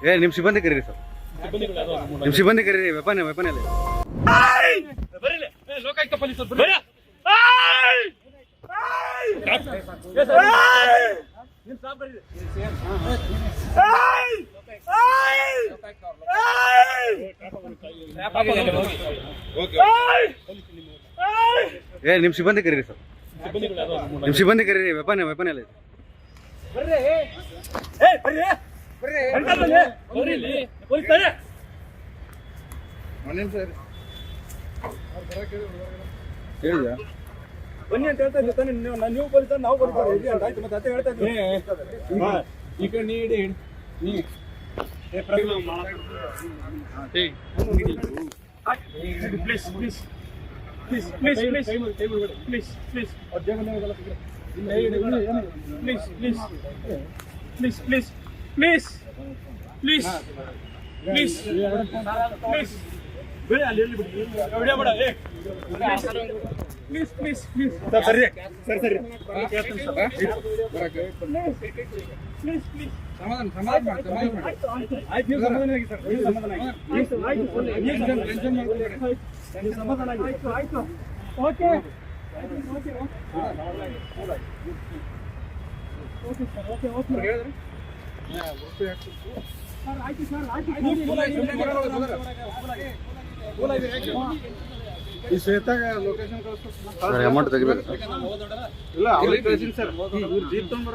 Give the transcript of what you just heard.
ಏ ನಿಮ್ಮ ಸಿಬ್ಬಂದಿ ಕರೀರಿ ಸರ್, ನಿಮ್ಮ ಸಿಬ್ಬಂದಿ ಕರೀರಿ. ವೆಪನ್ ಅಲ್ಲಿ ಲೋಕಾಯುಕ್ತ ಪೊಲೀಸರು ಏ ನಿಮ್ಮ ಸಿಬ್ಬಂದಿ ಕರೀರಿ ಸರ್, ನಿಮ್ಮ ಸಿಬ್ಬಂದಿ ಕರೀರಿ. ವೆಪನ್ ಅಲ್ಲಿ ಹೇಳಿದ್ಯಾ? ಬನ್ನಿ ಅಂತ ಹೇಳ್ತಾ ಇದ್ದೀನಿ. ನೀವು ಪೊಲೀಸ್ ನಾವು ಪೊಲೀಸ್ ಆಯ್ತು, ಮತ್ತೆ ಅದೇ ಹೇಳ್ತಾ ಇದ್ದೀನಿ. ಈ ಕಡೆ ನೀಡಿ ಈ ಶ್ವೇತಾಗ ಲೊಕೇಶನ್ ಕಳಿಸ್ತಾರೆ. ಅಮೌಂಟ್ ತೆಗಿಬೇಕು ಇಲ್ಲ ಅವ್ರಿಗೆ ಕಳಿಸಿನಿ ಸರ್. ಇವ್ರು ಜೀಪ್ ತಗೊಂಡ್ಬರ್ತಾರೆ.